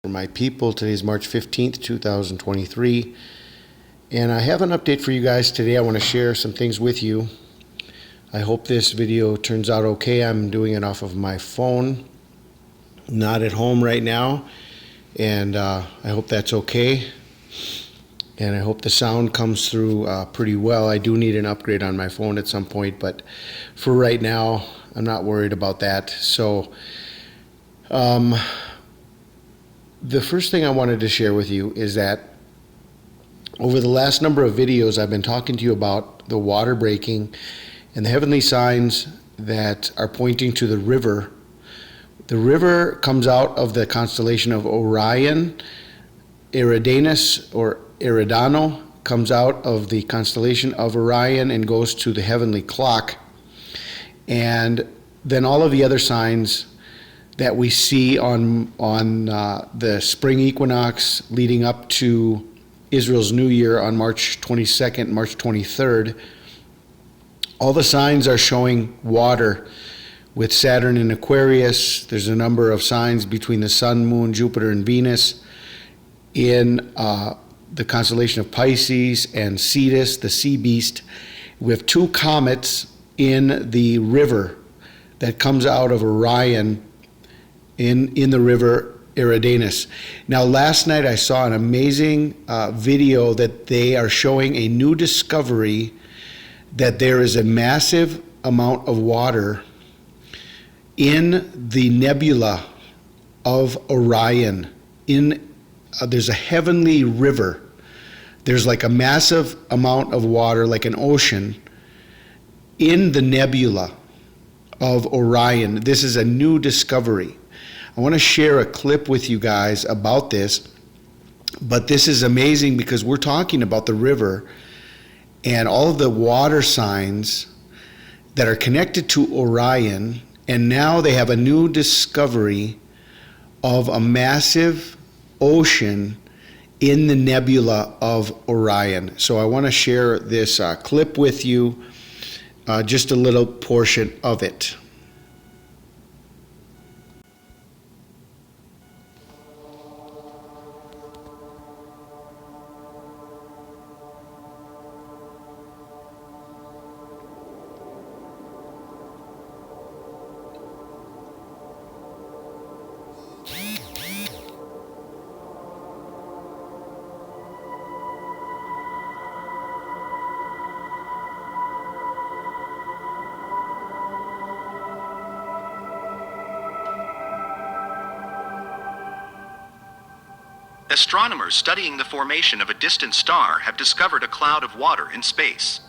For my people, today is March 15th, 2023, and I have an update for you guys today. I want to share some things with you. I hope this video turns out okay. I'm doing it off of my phone, not at home right now, and I hope that's okay, and I hope the sound comes through pretty well. I do need an upgrade on my phone at some point, but for right now, I'm not worried about that. So, the first thing I wanted to share with you is that over the last number of videos, I've been talking to you about the water breaking and the heavenly signs that are pointing to the river. The river comes out of the constellation of Orion. Eridanus or Eridano comes out of the constellation of Orion and goes to the heavenly clock. And then all of the other signs that we see on the spring equinox leading up to Israel's New Year on March 22nd, March 23rd, all the signs are showing water. With Saturn in Aquarius, there's a number of signs between the Sun, Moon, Jupiter, and Venus. In the constellation of Pisces and Cetus, the sea beast, we have two comets in the river that comes out of Orion in the river Eridanus. Now, last night I saw an amazing video that they are showing a new discovery that there is a massive amount of water in the nebula of Orion. There's a heavenly river. There's like a massive amount of water, like an ocean, in the nebula of Orion. This is a new discovery. I want to share a clip with you guys about this, but this is amazing because we're talking about the river and all of the water signs that are connected to Orion, and now they have a new discovery of a massive ocean in the nebula of Orion. So I want to share this clip with you, just a little portion of it. Astronomers studying the formation of a distant star have discovered a cloud of water in space.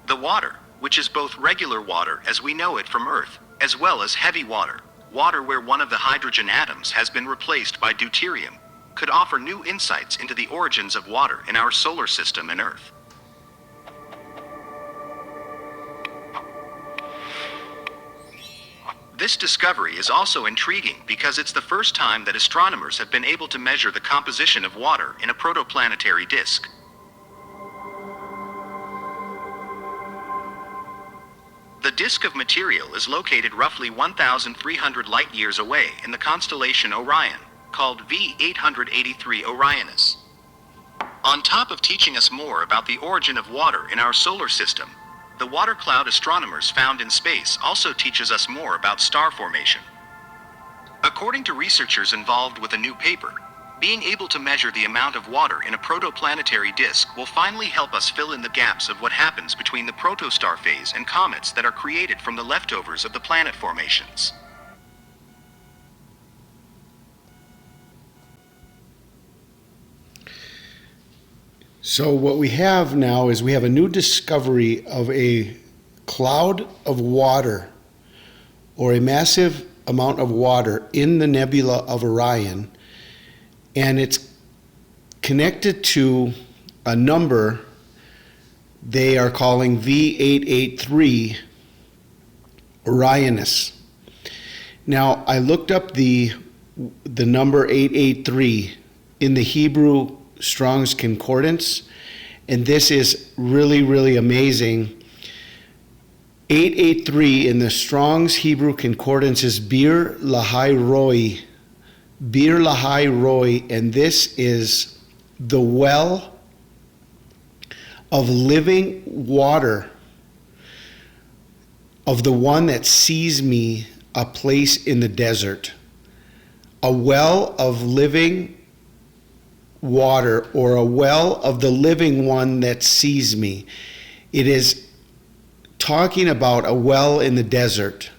The water, which is both regular water as we know it from Earth, as well as heavy water, water where one of the hydrogen atoms has been replaced by deuterium, could offer new insights into the origins of water in our solar system and Earth. This discovery is also intriguing because it's the first time that astronomers have been able to measure the composition of water in a protoplanetary disk. The disk of material is located roughly 1,300 light-years away in the constellation Orion, called V883 Orionis. On top of teaching us more about the origin of water in our solar system, the water cloud astronomers found in space also teaches us more about star formation. According to researchers involved with a new paper, being able to measure the amount of water in a protoplanetary disk will finally help us fill in the gaps of what happens between the protostar phase and comets that are created from the leftovers of the planet formations. So what we have now is we have a new discovery of a cloud of water, or a massive amount of water in the nebula of Orion, and it's connected to a number they are calling V883 Orionis. Now, I looked up the number 883 in the Hebrew Strong's Concordance, and this is really, really amazing. 883 in the Strong's Hebrew Concordance is Bir Lahai Roi, Bir Lahai Roy, and this is the well of living water of the one that sees me, a place in the desert. A well of living water, or a well of the living one that sees me. It is talking about a well in the desert,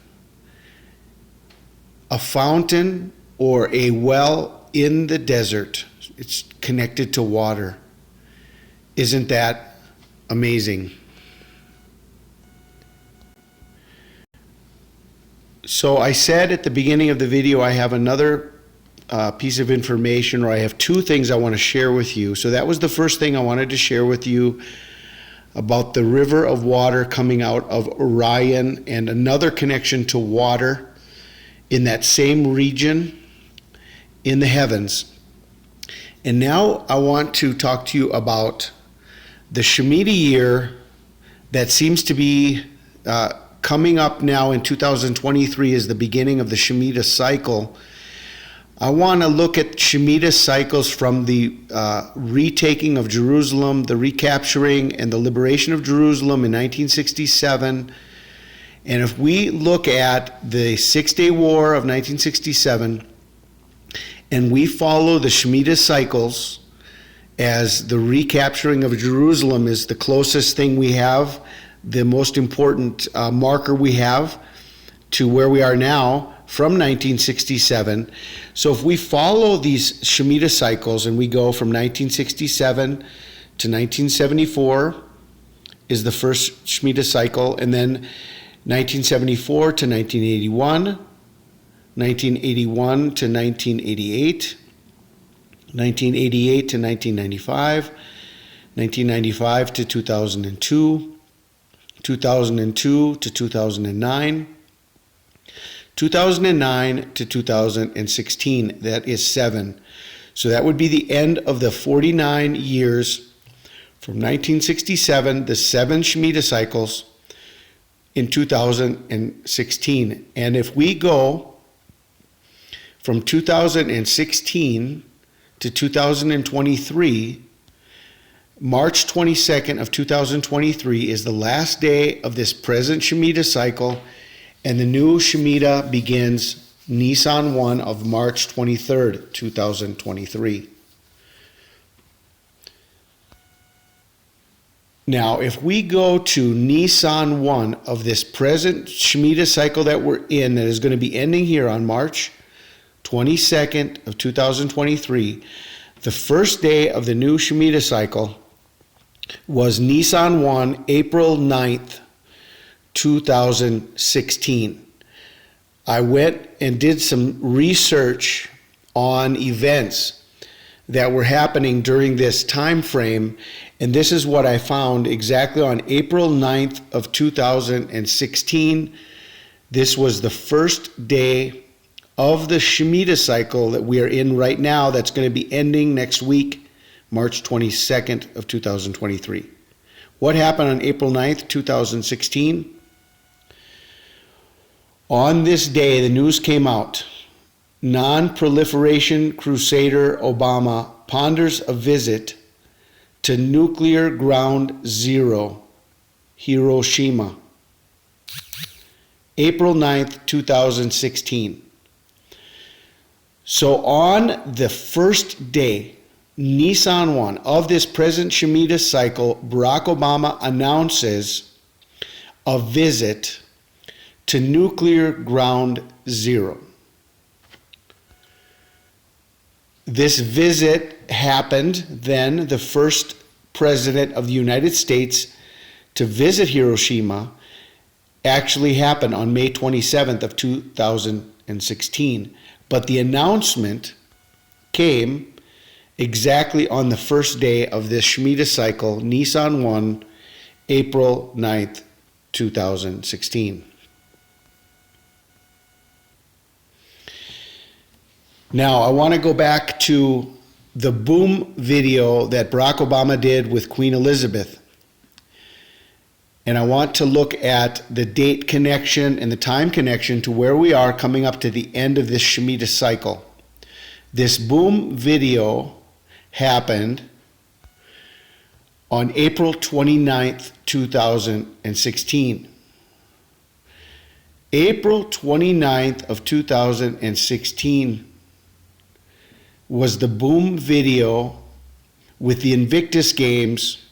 a fountain or a well in the desert. It's connected to water. Isn't that amazing? So I said at the beginning of the video, I have another piece of information, or I have two things I want to share with you. So that was the first thing I wanted to share with you about the river of water coming out of Orion, and another connection to water in that same region in the heavens. And now I want to talk to you about the Shemitah year that seems to be coming up now in 2023 is the beginning of the Shemitah cycle. I want to look at Shemitah cycles from the retaking of Jerusalem, the recapturing and the liberation of Jerusalem in 1967. And if we look at the Six-Day War of 1967, and we follow the Shemitah cycles, as the recapturing of Jerusalem is the closest thing we have, the most important marker we have to where we are now from 1967. So if we follow these Shemitah cycles and we go from 1967 to 1974 is the first Shemitah cycle, and then 1974 to 1981, 1981 to 1988, 1988 to 1995, 1995 to 2002, 2002 to 2009, 2009 to 2016. That is 7. So that would be the end of the 49 years from 1967, the 7 Shemitah cycles in 2016. And if we go from 2016 to 2023, March 22nd of 2023 is the last day of this present Shemitah cycle, and the new Shemitah begins Nisan 1 of March 23rd, 2023. Now, if we go to Nisan 1 of this present Shemitah cycle that we're in, that is going to be ending here on March 22nd of 2023, the first day of the new Shemitah cycle was Nisan 1, April 9th, 2016. I went and did some research on events that were happening during this time frame, and this is what I found exactly on April 9th of 2016. This was the first day of the Shemitah cycle that we are in right now, that's going to be ending next week, March 22nd of 2023. What happened on April 9th, 2016? On this day, the news came out. Non-proliferation crusader Obama ponders a visit to nuclear ground zero, Hiroshima. April 9th, 2016. So on the first day, Nisan 1 of this present Shemitah cycle, Barack Obama announces a visit to nuclear ground zero. This visit happened then, the first president of the United States to visit Hiroshima actually happened on May 27th of 2016. But the announcement came exactly on the first day of this Shemitah cycle, Nisan 1, April 9th, 2016. Now, I want to go back to the boom video that Barack Obama did with Queen Elizabeth. And I want to look at the date connection and the time connection to where we are coming up to the end of this Shemitah cycle. This boom video happened on April 29th, 2016. April 29th of 2016 was the boom video with the Invictus Games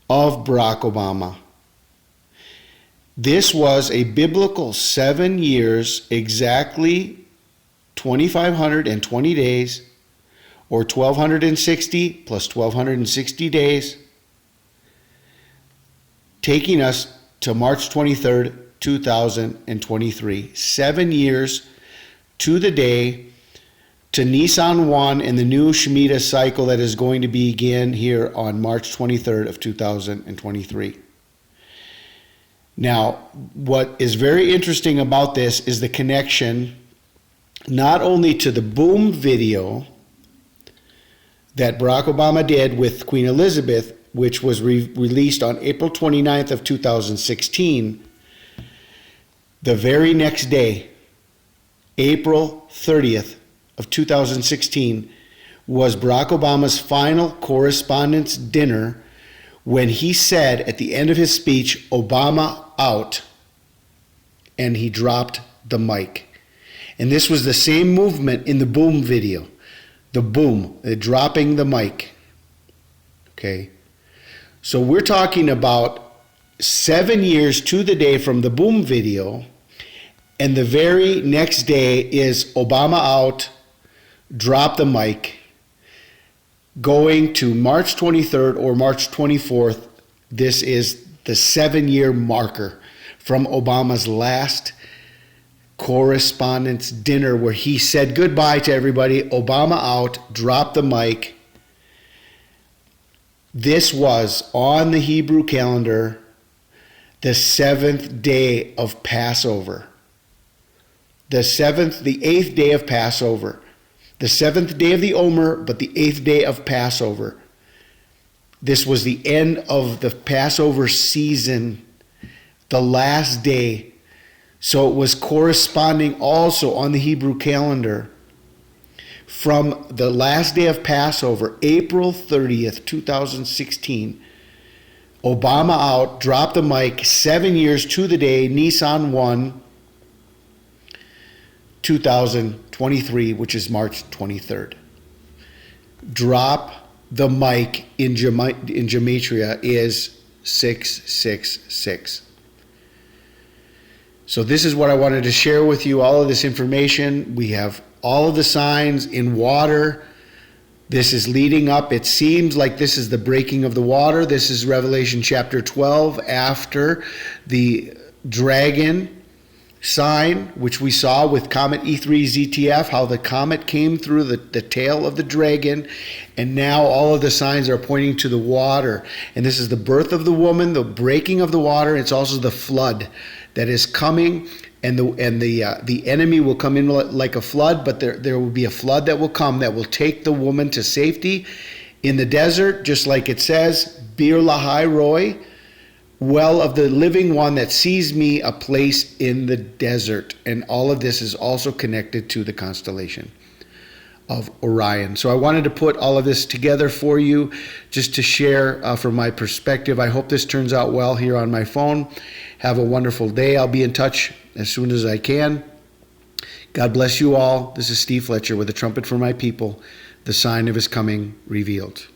of Barack Obama. This was a biblical 7 years, exactly 2,520 days, or 1,260 plus 1,260 days, taking us to March 23rd, 2023. 7 years to the day, to Nisan 1 and the new Shemitah cycle that is going to begin here on March 23rd of 2023. Now, what is very interesting about this is the connection not only to the boom video that Barack Obama did with Queen Elizabeth, which was released on April 29th of 2016, the very next day, April 30th of 2016, was Barack Obama's final correspondence dinner when he said at the end of his speech, "Obama out," and he dropped the mic. And this was the same movement in the boom video. The boom, the dropping the mic. Okay. So we're talking about 7 years to the day from the boom video, and the very next day is Obama out, drop the mic, going to March 23rd or March 24th. This is the 7-year marker from Obama's last correspondence dinner where he said goodbye to everybody. Obama out, drop the mic. This was on the Hebrew calendar the 7th day of Passover. The 8th day of Passover. The 7th day of the Omer, but the 8th day of Passover. This was the end of the Passover season, the last day. So it was corresponding also on the Hebrew calendar from the last day of Passover, April 30th, 2016. Obama out, drop the mic, 7 years to the day, Nisan 1, 2023, which is March 23rd. Drop the mic in Gematria is 666. So this is what I wanted to share with you, all of this information. We have all of the signs in water. This is leading up. It seems like this is the breaking of the water. This is Revelation chapter 12 after the dragon sign, which we saw with Comet E3 ZTF, how the comet came through the tail of the dragon, and now all of the signs are pointing to the water. And this is the birth of the woman, the breaking of the water. It's also the flood that is coming, and the enemy will come in like a flood, but there will be a flood that will come that will take the woman to safety in the desert, just like it says, Bir Lahai Roy, well of the living one that sees me, a place in the desert. And all of this is also connected to the constellation of Orion. So I wanted to put all of this together for you just to share from my perspective. I hope this turns out well here on my phone. Have a wonderful day. I'll be in touch as soon as I can. God bless you all. This is Steve Fletcher with a trumpet for my people, the sign of his coming revealed.